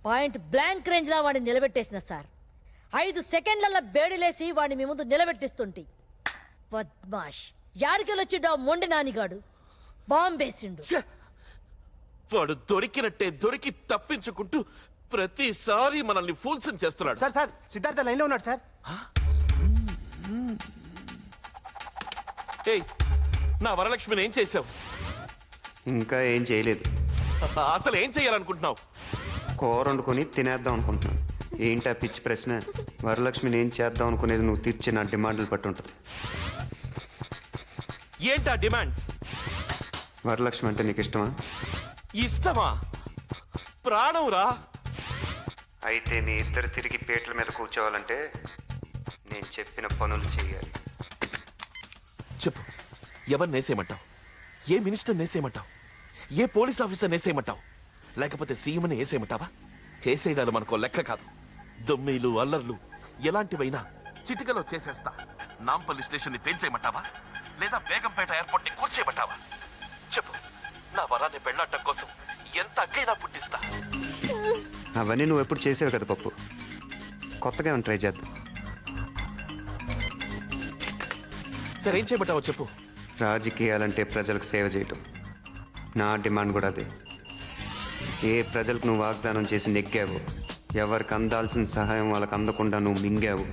Point blank range లా వాడిని నిలబెట్టేసిన sir. 5 సెకండ్లలో బేడిలేసి వాడిని మీ ముందు నిలబెట్టిస్తుంటి. బద్మాష్ యాడికెళ్ళొచ్చిడ్డా మొండి నానిగాడు బాంబేసిండు. వాడు దొరికినట్టే దొరికి తప్పించుకుంటూ ప్రతిసారి మనల్ని ఫూల్స్ చేస్తున్నాడు. సార్ సార్ సిద్ధార్థ లైన్ లో ఉన్నాడు సార్. ఏయ్, నా వరలక్ష్మిని ఏం చేసావు? ఇంకా ఏం చేయలేదు. అసలు ఏం చేయాలనుకుంటున్నావు? కూర వండుకొని తినేద్దాం అనుకుంటున్నాను. ఏంటి ఆ పిచ్చి ప్రశ్న? వరలక్ష్మిని ఏం చేద్దాం అనుకునేది నువ్వు తీర్చే నా డిమాండ్లు పట్టి ఉంటుంది. ఏంటా డిమాండ్స్? వరలక్ష్మి అంటే నీకు ఇష్టమా? ఇష్టమా? ప్రాణం రా. అయితే మీ ఇద్దరు తిరిగి పీటల మీద కూర్చోవాలంటే నేను చెప్పిన పనులు చేయాలి. చెప్పు, ఎవరు నేసేయమంటావు? ఏ మినిస్టర్ నేసేయమంటావు? ఏ పోలీస్ ఆఫీసర్ నేసేయమంటావు? లేకపోతే సీఎంని వేసేయమంటావా? కేసేయడాలు మనకో లెక్క కాదు. దొమ్మీలు అల్లర్లు ఎలాంటివైనా చిటికలో చేసేస్తా. నాంపల్లి స్టేషన్ ని పేల్చేయమంటావా? లేదా బేగంపేట ఎయిర్పోర్ట్ ని కూల్చేయమంటావా? చెప్పు, నా వరాన్ని పెళ్ళాటం కోసం ఎంత అగ్గైనా పుట్టిస్తా. అవన్నీ నువ్వు ఎప్పుడు చేసేవి కదా పప్పు. కొత్తగా ఏమైనా ట్రై చేద్దాం. సరే, ఏం చేయమంటావో చెప్పు. రాజకీయాలంటే ప్రజలకు సేవ చేయటం. నా డిమాండ్ కూడా అదే. ఏ ప్రజలకు నువ్వు వాగ్దానం చేసి నెగ్గావు, ఎవరికి అందాల్సిన సహాయం వాళ్ళకి అందకుండా నువ్వు మింగావు,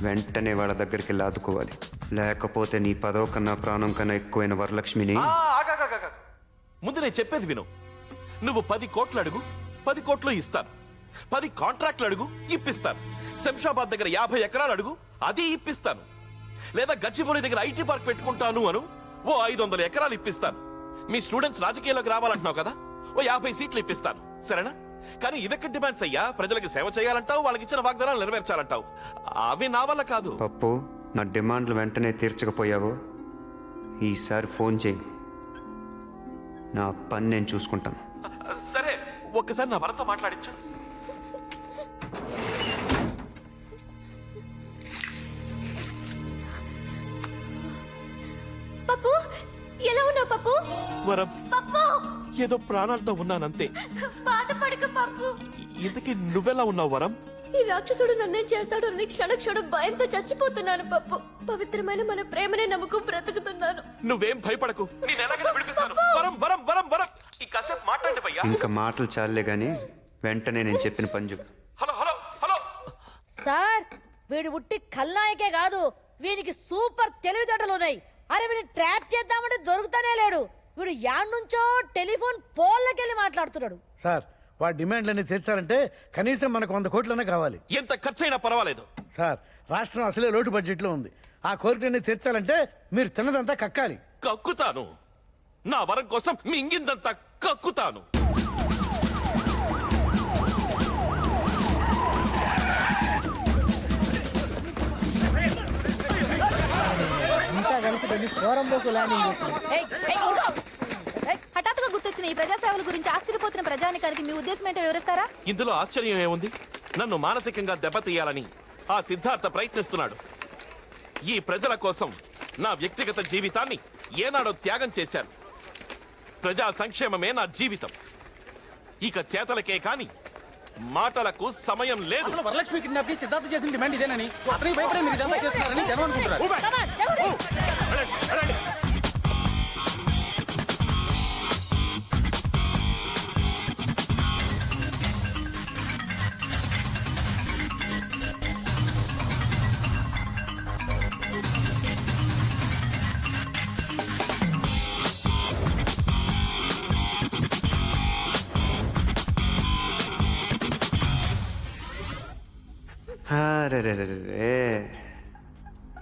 వెంటనే వాళ్ళ దగ్గరికి వెళ్ళి ఆదుకోవాలి. లేకపోతే నీ పదవ కన్నా ప్రాణం కన్నా ఎక్కువైన వరలక్ష్మిని. ముందు నేను చెప్పేది విను. నువ్వు 10 కోట్లు అడుగు, 10 కోట్లు ఇస్తాను. 10 కాంట్రాక్ట్లు అడుగు, ఇప్పిస్తాను. శంషాబాద్ దగ్గర 50 ఎకరాలు అడుగు, అది ఇప్పిస్తాను. లేదా గచ్చిబౌలి దగ్గర ఐటీ పార్క్ పెట్టుకుంటాను అను, ఓ 500 ఎకరాలు ఇప్పిస్తాను. మీ స్టూడెంట్స్ రాజకీయాల్లోకి రావాలంటున్నావు కదా, ఓ 50 సీట్లు ఇప్పిస్తాను. సరేనా? కానీ ఇదెక్కడ డిమాండ్స్ అయ్యా? ప్రజలకు సేవ చేయాలంటావు, వాళ్ళకి ఇచ్చిన వాగ్దానాలు నెరవేర్చాలంటావు. అవి నా వల్ల కాదు. పప్పు, నా డిమాండ్లు వెంటనే తీర్చకపోయావో ఈసారి ఫోన్ చేయి. నా పని నేను చూసుకుంటాను. సరే, ఒక్కసారి నా వరతో మాట్లాడించు. పప్పు, ఎలా ఉన్నావు పప్పు? వరం, పప్పు, ఏదో ప్రాణాలతో ఉన్నానంతే. బాధపడకు పప్పు. ఇంతకీ నువ్వెలా ఉన్నావు వరం? ఈ రాక్షసుడు నన్నేం చేస్తాడు అని క్షణక్షణం భయంతో చచ్చిపోతున్నాను పప్పు. పవిత్రమైన మన ప్రేమనే నమ్ముకు బ్రతుకుతున్నాను. నువ్వేం భయపడకు, నేను ఎలాగైనా విడిపిస్తాను. వరం వరం వరం వరం, ఈ కాసేపు మాట్లాడండి భయ్యా. ఇంకా మాటలు చాలే గాని వెంటనే నేను చెప్పిన పని చెప్పు. హలో హలో హలో సార్, వీడు ఉట్టి ఖల్నాయకే కాదు, వీనికి సూపర్ తెలివితేటలు ఉన్నాయి. అరే, వీడిని ట్రాప్ చేద్దామంటే దొరుకుతానే లేడు. వీడు యాడ్నుంచో టెలిఫోన్ పోల్లకెళ్ళి మాట్లాడుతున్నాడు. సార్, వాడి డిమాండ్లన్నీ తీర్చాలంటే కనీసం మనకు 100 కోట్లనే కావాలి. ఎంత ఖర్చైనా పర్వాలేదు సార్, రాష్ట్రం అసలే లోటు బడ్జెట్లో ఉంది. ఆ కోరికలన్నీ తీర్చాలంటే మీరు తిన్నదంతా కక్కాలి. కక్కుతాను. నా వరం కోసం మింగిందంతా కక్కుతాను. ఇంకా కలిసి వెళ్ళి కోరంబోకు ల్యాండింగ్ చేస్తుంది. హఠాత్తుగా గుర్తొచ్చిన ఈ ప్రజాసేవల గురించి ఆశ్చర్యపోతున్న ప్రజానికానికి మీ ఉద్దేశం ఏంటో వివరిస్తారా? ఇందులో ఆశ్చర్యం ఏముంది? నన్ను మానసికంగా దెబ్బతీయాలని ఆ సిద్ధార్థ ప్రయత్నిస్తున్నాడు. ఈ ప్రజల కోసం నా వ్యక్తిగత జీవితాన్ని ఏనాడో త్యాగం చేశాను. ప్రజా సంక్షేమమే నా జీవితం. ఇక చేతలకే కాని మాటలకు సమయం లేదు. వరలక్ష్మి కిడ్నాప్ కి సిద్ధార్థ చేసిన డిమాండ్ ఇదేనని, అతనికి భయపడే మీరు ఇదంతా చేస్తున్నారని జనం అనుకుంటున్నారు.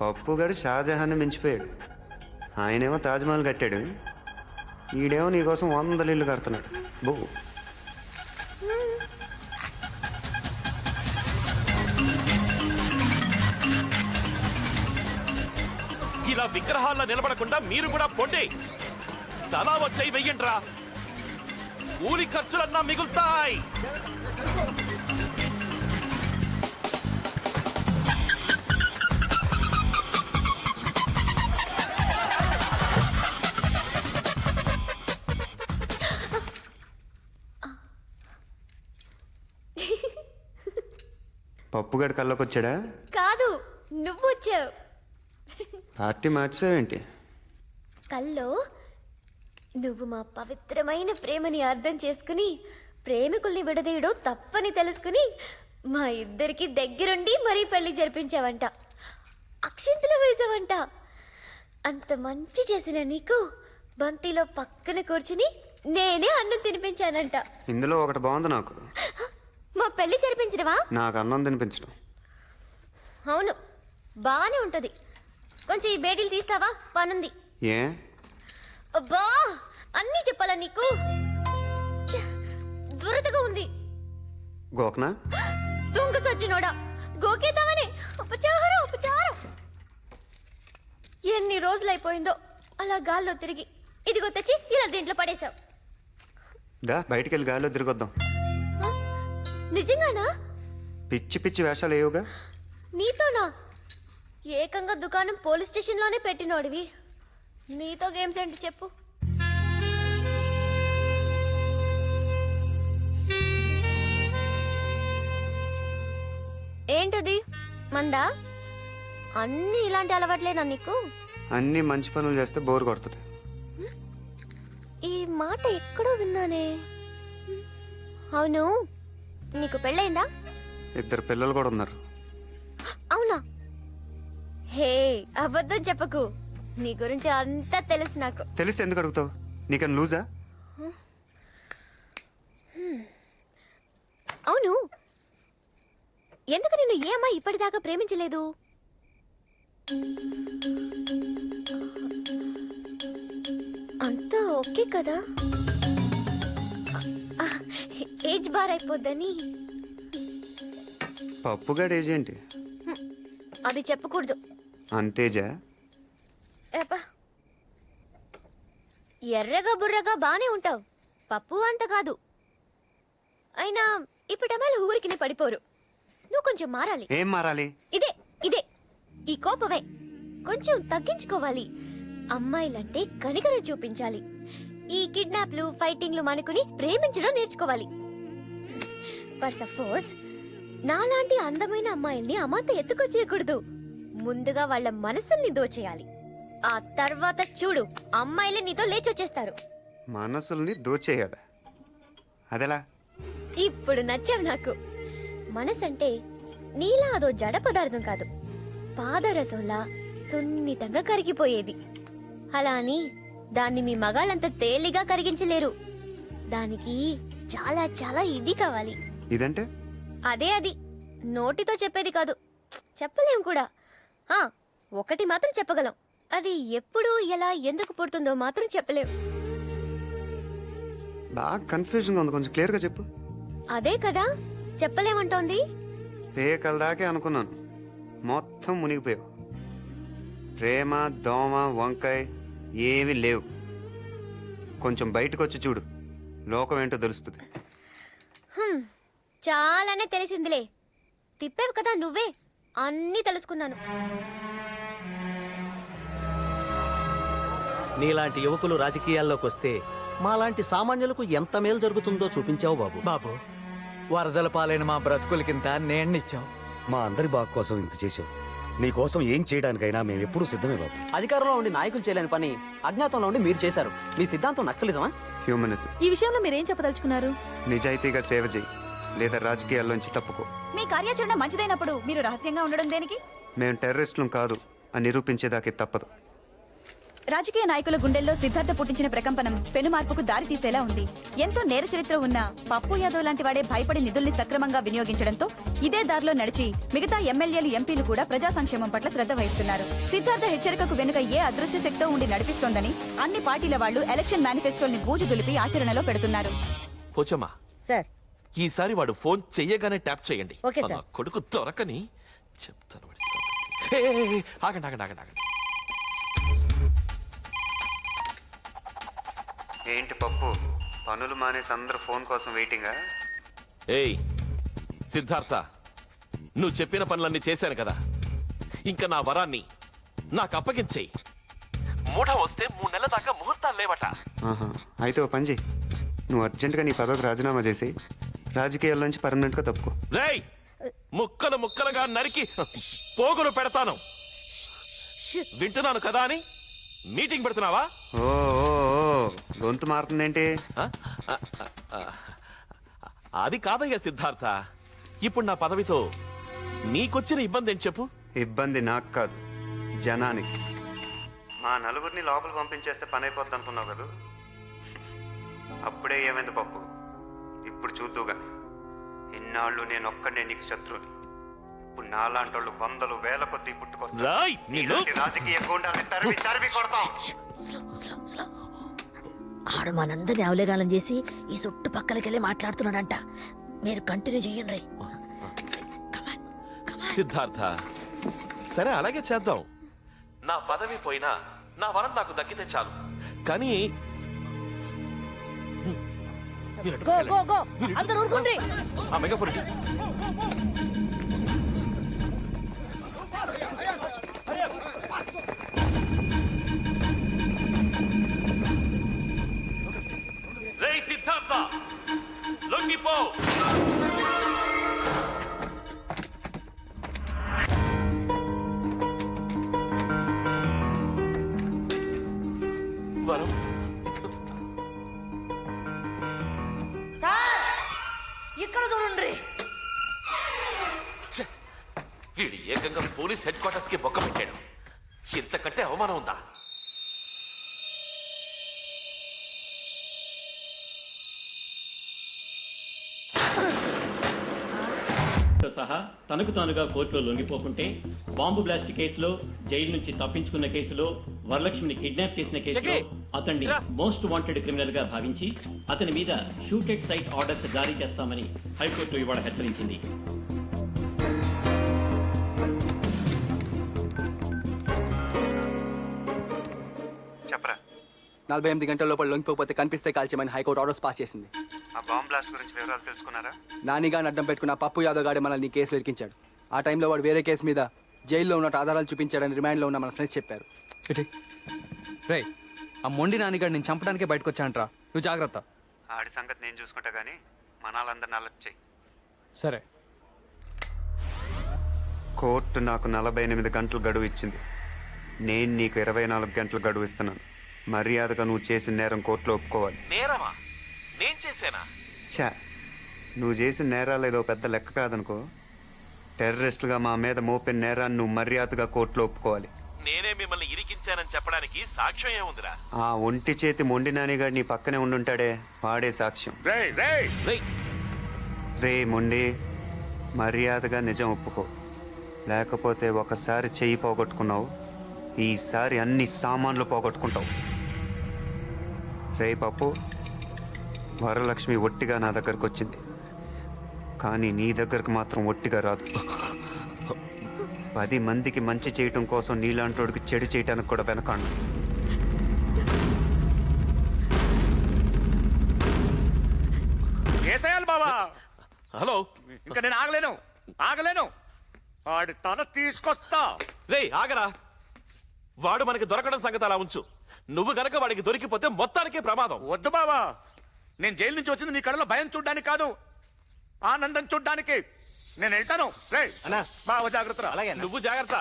పప్పుగాడు షాజహాన్ని మించిపోయాడు. ఆయనేమో తాజ్మహల్ కట్టాడు, ఈడేమో నీకోసం 100 ఇళ్ళు కడుతున్నాడు. బో, ఇలా విగ్రహాల్లో నిలబడకుండా మీరు కూడా పొండి. తలా వచ్చాయి వెయ్యండ్రా, కూలి ఖర్చులన్నా మిగులుతాయి. పప్పుగడి కళ్ళకి వచ్చాడా? కాదు, నువ్వు వచ్చావు. పార్టీ మార్చావేంటి? కల్లో నువ్వు మా పవిత్రమైన ప్రేమని అర్థం చేసుకుని ప్రేమికుల్ని విడదీయడం తప్పని తెలుసుకుని మా ఇద్దరికి దగ్గరుండి మరీ పెళ్లి జరిపించావంట. అక్షింతలు వేసావంట. అంత మంచి చేసిన నీకు బంతిలో పక్కన కూర్చుని నేనే అన్నం తినిపించానంట. ఇందులో ఒకటి బాగుంది నాకు. మా పెళ్లి జరిపించడమా? నాకు అన్నం తినిపించడం. అవును, బాగానే ఉంటది. కొంచెం ఈ బేడీలు తీస్తావా? పనుంది. ఏ? అబ్బా, అన్నీ చెప్పాలా నీకు? ఛ, దురదగా ఉంది. గోకనా? దొంగ సజ్జనోడా, గోకేద్దామని ఉపచారం ఉపచారం. ఎన్ని రోజులైపోయిందో అలా గాల్లో తిరిగి. ఇదిగో తెచ్చి ఇలా దీంట్లో పడేశావు. దా బయటికి వెళ్ళి గాలిలో తిరిగొద్దాం. నిజంగానా? పిచ్చి పిచ్చి వేషాలు ఏవుగా. నీతోనా? ఏకంగా దుకాణం పోలీస్ స్టేషన్లోనే పెట్టినోడివి. నీతో గేమ్స్ ఏంటి చెప్పు? ఏంటది? మందా? అన్నీ ఇలాంటి అలవాట్లేనా నీకు? అన్నీ మంచి పనులు చేస్తే బోర్ కొడుతుంది. ఈ మాట ఎక్కడో విన్నానే. అవును, నీకు పెళ్ళయిందా? 2 పిల్లలు కూడా ఉన్నారు. అవునా? హే, అబద్ధం చెప్పకు. నీ గురించి అంతా తెలుసు నాకు. తెలిసి ఎందుకు అడుగుతావు? నీకని లూజా? అవును, ఎందుకు నిన్ను ఏ అమ్మాయి ఇప్పటిదాకా ప్రేమించలేదు? అంతా ఓకే కదా? ఏజ్ బార్ అయిపోద్దని. పప్పుగాడు ఏజ్ ఏంటి? అది చెప్పకూడదు. అంతేజా? ఏపా, ఎర్రగా బుర్రగా బానే ఉంటావు. పప్పు అంత కాదు. అయినా ఇప్పటమ్మాయిలు ఊరికినే పడిపోరు. నువ్వు కొంచెం మారాలి. ఏం మారాలి? ఇదే ఇదే ఈ కోపమే కొంచెం తగ్గించుకోవాలి. అమ్మాయిలంటే కనికరం చూపించాలి. ఈ కిడ్నాప్లు ఫైటింగ్లు మానుకుని ప్రేమించడం నేర్చుకోవాలి. ఫర్ సపోజ్ నాలాంటి అందమైన అమ్మాయిల్ని అమాంత ఎత్తుకొచ్చేయకూడదు. ముందుగా వాళ్ళ మనసుల్ని దోచేయాలి. ఆ తర్వాత చూడు, అమ్మాయిలే నీతో లేచొచ్చేస్తారు. మనసుల్ని దోచేయాలి? అదెలా? ఇప్పుడు నచ్చావు నాకు. మనసంటే నీలా అదో జడ పదార్థం కాదు, పాదరసంలా సున్నితంగా కరిగిపోయేది. అలా అని దాన్ని మీ మగాళ్ళంత తేలిగా కరిగించలేరు. దానికి చాలా చాలా ఇది కావాలి. ఇదంటే? అదే అది. నోటితో చెప్పేది కాదు, చెప్పలేం కూడా. ఒకటి మాత్రం చెప్పగలం. అది ఎప్పుడు ఎలా ఎందుకు పుడుతుందో మాత్రం చెప్పలేం. బాగా కన్ఫ్యూజన్గా ఉంది, కొంచెం క్లియర్గా చెప్పు. అదే కదా చెప్పలేమంటోంది. పేకల దాకే అనుకున్నాను, మొత్తం మునిగిపోయావు. ప్రేమ, దోమ, వంకాయ ఏమీ లేవు. కొంచెం బయటకు వచ్చి చూడు, లోకం ఏంటో తెలుస్తుంది. చాలానే తెలిసిందిలే. తిప్పేవు కదా నువ్వే, అన్నీ తెలుసుకున్నాను. నీలాంటి యువకులు రాజకీయాల్లోకి వస్తే మాలాంటి సామాన్యులకు ఎంత మేలు జరుగుతుందో చూపించావు బాబు. బాబు, వరదల పాలైన మా బ్రతుకులకింత నేణ్ణిచ్చావు. మా అందరి బాగు కోసం ఇంత చేశావు. నీ కోసం ఏం చేయడానికైనా మేము ఎప్పుడూ సిద్ధమే బాబు. అధికారంలో ఉండి నాయకులు చేయలేని పని అజ్ఞాతంలో ఉండి మీరు చేశారు. మీ సిద్ధాంతం నక్సలిజమా? హ్యూమనిజం. ఈ విషయంలో మీరేం చెప్పదలుచుకున్నారు? నిజాయితీగా సేవ చేయి, లేదా రాజకీయాల్లోంచి తప్పుకో. మీ కార్యాచరణ మంచిదైనప్పుడు మీరు రహస్యంగా ఉండడం దేనికి? మేము టెర్రరిస్టులం కాదు అని నిరూపించేదాకే తప్పదు. రాజకీయ నాయకుల గుండెల్లో సిద్ధార్థ పుట్టించిన ప్రకంపనం పెను మార్పుకు దారి తీసేలా ఉంది. ఎంతో నేర చరిత్ర ఉన్న పప్పు యాదవ్ లాంటి వాడే భయపడి నిధుల్ని సక్రమంగా వినియోగించడంతో ఇదే దారిలో నడిచి మిగతా ఎమ్మెల్యేలు, ఎంపీలు కూడా ప్రజా సంక్షేమం పట్ల శ్రద్ధ వహిస్తున్నారు. సిద్ధార్థ హెచ్చరికకు వెనుక ఏ అదృశ్య శక్తో ఉండి నడిపిస్తోందని అన్ని పార్టీల వాళ్లు ఎలక్షన్ మేనిఫెస్టోల్ని బూజు దులిపి ఆచరణలో పెడుతున్నారు. పోచమ్మా, సార్ ఈసారి వాడు ఫోన్ చెయ్యగానే ట్యాప్ చేయండి. Okay sir. నా కొడుకు దొరకని చెప్తాను వాడి సంగతి. ఆగండి ఆగండి ఆగండి ఆగండి. ఏంటి పప్పు, పనులు మానేసి అందరూ ఫోన్ కోసం వెయిటింగా? ఏయ్ సిద్ధార్థ, నువ్వు చెప్పిన పనులన్నీ చేశాను కదా, ఇంకా నా వరాన్ని నాకు అప్పగించేయి. మూఢ వస్తే 3 నెలల దాకా ముహూర్తాలు లేవట. ఆహా, అయితే ఓ పని చెయ్యి, నువ్వు అర్జెంటుగా నీ పదవికి రాజీనామా చేసి రాజకీయాల నుంచి పర్మనెంట్గా తప్పుకో. రేయ్, ముక్కలు ముక్కలుగా నరికి పోగులు పెడతాను. వింటున్నాను కదా అని మీటింగ్ పెడుతున్నావా? ఓ ఓ, ఓ, గొంతు మారుతుందేంటి? ఆ? అది కాదయ్యా సిద్ధార్థ. ఇప్పుడు నా పదవితో నీకొచ్చిన ఇబ్బంది ఏంటి చెప్పు? ఇబ్బంది నాకు కాదు, జనానికి. మా నలుగురిని లోపల పంపించేస్తే పని అయిపోద్ది అనుకున్నావు కదా. అప్పుడే ఏమైంది పప్పు, ఇప్పుడు చూద్దుగా. ఇన్నాళ్ళు నేను ఒక్కడే నీకు శత్రువుని. ఇప్పుడు నాలాంటి వాళ్ళు వందలు వేల కొద్దీ పుట్టుకొస్తారు. రాయ్ నిన్ను. నీలాంటి రాజకీయ గూండాల్ని తరిమి తరిమి కొడతాం. ఆడు మనందరిని అవలేగాలం చేసి ఈ చుట్టుపక్కలకెళ్ళి మాట్లాడుతున్నాడంట. మీరు కంటిన్యూ చెయ్యండి. సిద్ధార్థ, సరే అలాగే చేద్దాం. నా పదవి పోయినా నా వరం నాకు దక్కితే చాలు. కానీ గో గో గో, అందరూ ఊరుకోండి. ఆ మెగాఫోన్ ఇటు. రేయ్ సిద్ధార్థ, లొంగిపో. వరం, సార్ ఇక్కడ చూడండి. వీడు ఏకంగా పోలీస్ హెడ్ క్వార్టర్స్ కి బొక్క పెట్టాడు. ఇంతకంటే అవమానం ఉందా? సహా తనకు తానుగా కోర్టులో లొంగిపోకుంటే బాంబు బ్లాస్ట్ కేసులో, జైలు నుంచి తప్పించుకున్న కేసులో, వరలక్ష్మిని కిడ్నాప్ చేసిన కేసులో అతన్ని మోస్ట్ వాంటెడ్ క్రిమినల్ గా భావించి అతని మీద షూటెడ్ సైట్ ఆర్డర్స్ జారీ చేస్తామని హైకోర్టు ఇవాళ హెచ్చరించింది. చెప్పరా, 48 గంటల లోపల లొంగిపోతే కనిపిస్తే కాల్చేయమని హైకోర్టు ఆర్డర్స్ పాస్ చేసింది. ఆ బాంబ్ బ్లాస్ట్ గురించి వివరాలు తెలుసుకున్నారా? నానిగాని అడ్డం పెట్టుకున్న పప్పు యాదవ్ గాడి మనల్ని ఈ కేసు ఇరికించాడు. ఆ టైంలో వాడు వేరే కేసు మీద జైల్లో ఉన్నట్టు ఆధారాలు చూపించాడని రిమాండ్లో ఉన్న మన ఫ్రెండ్స్ చెప్పారు. రే, ఆ మొండి నానిగాడు నేను చంపడానికే బయటకు వచ్చానంట్రా. నువ్వు జాగ్రత్త. ఆడి సంగతి నేను చూసుకుంటా గానీ మనాలందరిని అలర్ట్ చెయ్యి. సరే. కోర్టు నాకు 48 గంటలు గడువు ఇచ్చింది. నేను నీకు 24 గంటలు గడువు ఇస్తున్నాను. మర్యాదగా నువ్వు చేసిన నేరం కోర్టులో ఒప్పుకోవాలి. నేరమా? నేను చేశానా? ఛా, నువ్వు చేసిన నేరాలు ఏదో పెద్ద లెక్క కాదనుకో. టెర్రరిస్టులుగా మా మీద మోపిన నేరాన్ని నువ్వు మర్యాదగా కోర్టులో ఒప్పుకోవాలి. నేనే మిమ్మల్ని ఇరికించానని చెప్పడానికి సాక్ష్యం ఏముందిరా? ఆ ఒంటి చేతి మొండి నానిగాడు నీ పక్కనే ఉండుంటాడే, వాడే సాక్ష్యం. రే మొండి, మర్యాదగా నిజం ఒప్పుకో. లేకపోతే ఒకసారి చెయ్యి పోగొట్టుకున్నావు, ఈసారి అన్ని సామాన్లు పోగొట్టుకుంటావు. రే పప్పు, వరలక్ష్మి ఒట్టిగా నా దగ్గరకు వచ్చింది, కానీ నీ దగ్గరకు మాత్రం ఒట్టిగా రాదు. 10 మందికి మంచి చేయటం కోసం నీలాంటోడికి చెడు చేయటానికి కూడా వెనకాడు. బాబా, హలో, ఇంకా నేను ఆగలేను. ఆడి తల తీసుకొస్తా. రేయ్ ఆగరా. వాడు మనకి దొరకడం సంగతి అలా ఉంచు. నువ్వు గనక వాడికి దొరికిపోతే మొత్తానికే ప్రమాదం. వద్దు బాబా, నేను జైలు నుంచి వచ్చింది నీ కళ్ళలో భయం చూడ్డానికి కాదు, ఆనందం చూడ్డానికి. నేను వెళ్తాను. రే బావ, జాగ్రత్త. అలాగే, నువ్వు జాగ్రత్త.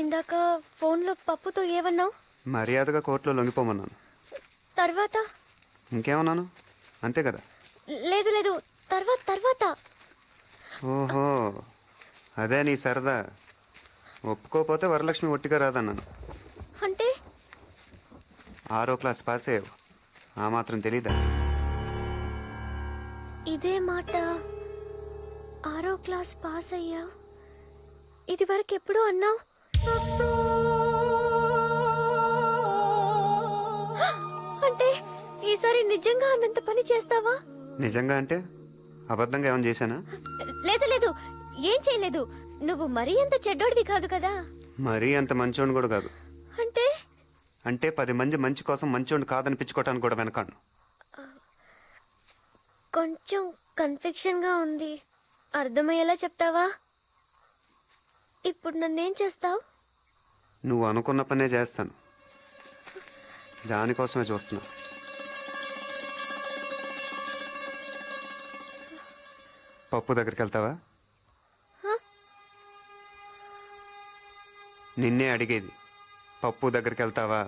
ఇందాక ఫోన్లో పప్పుతో ఏమన్నావు? మర్యాదగా కోర్టులో లొంగిపోమన్నాను. తర్వాత? ఇంకేమన్నాను? అంతే కదా. లేదు లేదు, తర్వాత. ఓహో, అదే నీ సరదా. ఒప్పుకోపోతే వరలక్ష్మి ఒట్టిగా రాదన్నాను. అంటే 6వ క్లాస్ పాస్ అయ్యావు, ఆ మాత్రం తెలీదా? ఇదే మాట 6వ క్లాస్ పాస్ అయ్యా, ఇది వరకు ఎప్పుడు అన్నావు? అంటే ఈసారి నిజంగా అన్నంత పని చేస్తావా? నిజంగా అంటే అబద్ధంగా ఏమైనా చేశానా? లేదు లేదు, ఏం చేయలేదు. నువ్వు మరీ అంత చెడ్డోడివి కాదు కదా. మరీ అంత మంచోడిని కూడా కాదు. అంటే అంటే 10 మంది మంచి కోసం మంచోడిని కాదనిపించుకోవటానికి కూడా వెనకాను. కొంచెం కన్ఫ్యూషన్గా ఉంది, అర్థమయ్యేలా చెప్తావా? ఇప్పుడు నన్నేం చేస్తావు? నువ్వు అనుకున్న పనే చేస్తాను, దానికోసమే చూస్తున్నా. పప్పు దగ్గరికి వెళ్తావా? నిన్నే అడిగేది, పప్పు దగ్గరికి వెళ్తావా?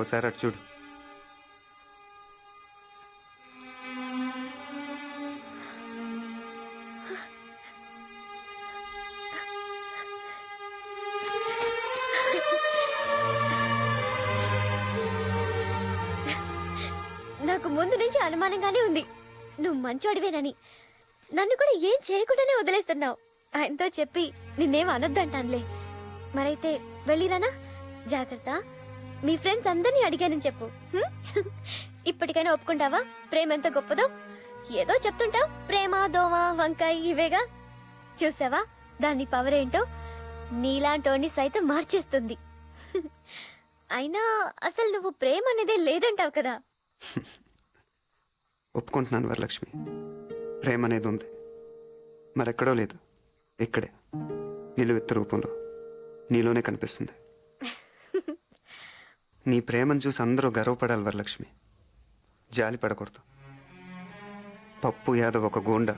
ఓసారి అటు చూడు. నాకు ముందు నుంచి అనుమానంగానే ఉంది నువ్వు మంచోడివేనని. నన్ను కూడా ఏం చేయకుండానే వదిలేస్తున్నావు. ఆయనతో చెప్పి నిన్నేం అనొద్దంటానులే. మరైతే వెళ్ళిరానా? జాగ్రత్త. మీ ఫ్రెండ్స్ అందరినీ అడిగానని చెప్పు. హ్మ్? ఇప్పటికైనా ఒప్పుకుంటావా ప్రేమ ఎంత గొప్పదో? ఏదో చెప్తుంటావు, ప్రేమ దోమ వంకాయ ఇవేగా. చూసావా దాని పవర్ ఏంటో? నీలాంటోని సైతం మార్చేస్తుంది. అయినా అసలు నువ్వు ప్రేమ అనేదే లేదంటావు కదా. ఒప్పుకుంటున్నాను వరలక్ష్మి, ప్రేమ అనేది ఉంది, మరెక్కడో లేదు, ఇక్కడే నిలువెత్తు రూపంలో నీలోనే కనిపిస్తుంది. నీ ప్రేమను చూసి అందరూ గర్వపడాలి వరలక్ష్మి, జాలి పడకూడదు. పప్పు యాదవ్ ఒక గూండా,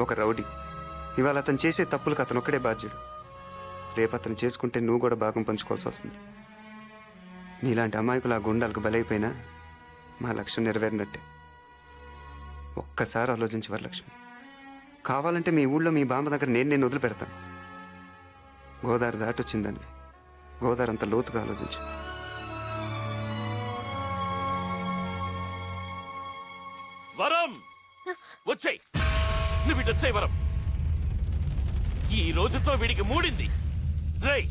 ఒక రౌడీ. ఇవాళ అతను చేసే తప్పులకు అతను ఒక్కడే బాధ్యుడు. రేపు అతను చేసుకుంటే నువ్వు కూడా భాగం పంచుకోవాల్సి వస్తుంది. నీలాంటి అమాయకులు ఆ గుండాలకు బలైపోయినా మా లక్ష్యం నెరవేరినట్టే. ఒక్కసారి ఆలోచించి వరలక్ష్మి, కావాలంటే మీ ఊళ్ళో మీ బామ్మ దగ్గర నేను వదిలిపెడతాను. గోదావరి దాటొచ్చిందండి, గోదావరి అంత లోతుగా ఆలోచించు. వరం వచ్చాయి, నువ్వు ఇటు వచ్చాయి వరం. ఈ రోజుతో వీడికి మూడింది. రేయ్,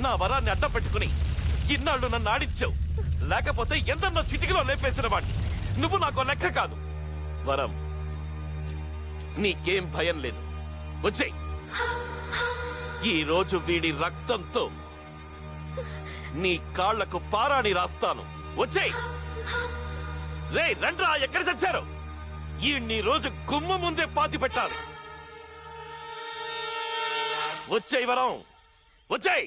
నా వరాన్ని అడ్డం పెట్టుకుని ఇన్నాళ్ళు నన్ను ఆడించావు. లేకపోతే ఎందరినో చిటికలో లేపేసిన వాడిని. నువ్వు నాకు లెక్క కాదు. వరం, నీకేం భయం లేదు, వచ్చేయ్. ఈ రోజు వీడి రక్తంతో నీ కాళ్లకు పారాణి రాస్తాను, వచ్చేయ్. రే రండ్రా, ఎక్కడ చచ్చారు? ఈ రోజు గుమ్మ ముందే పాతి పెట్టాలి. వచ్చేయ్ వరం, వచ్చేయ్.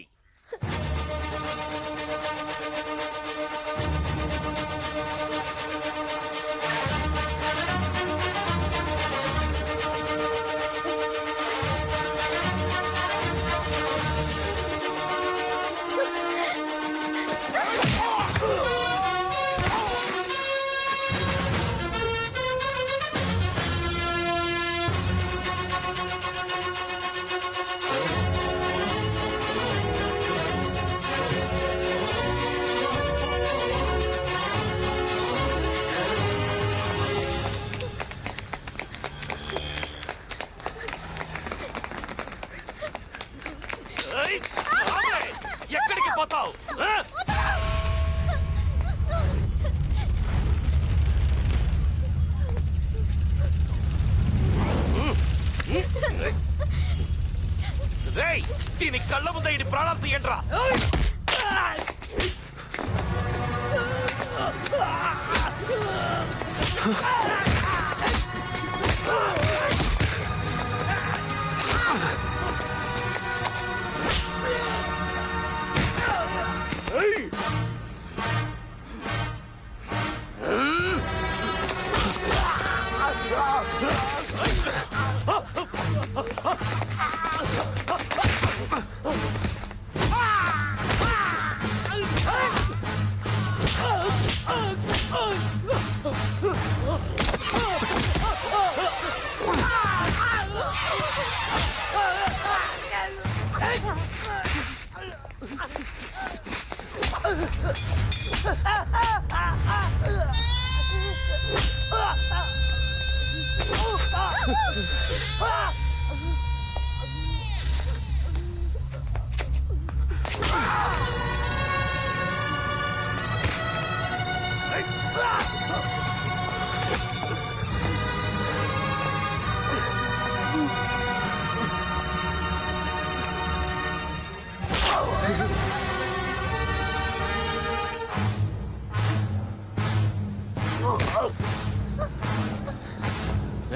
ఎక్కడికి పోతావు? రేయ్, దీని కళ్ళ ముందే ఇడి ప్రాణాలు తీయండిరా.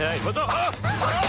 Hey, what's up?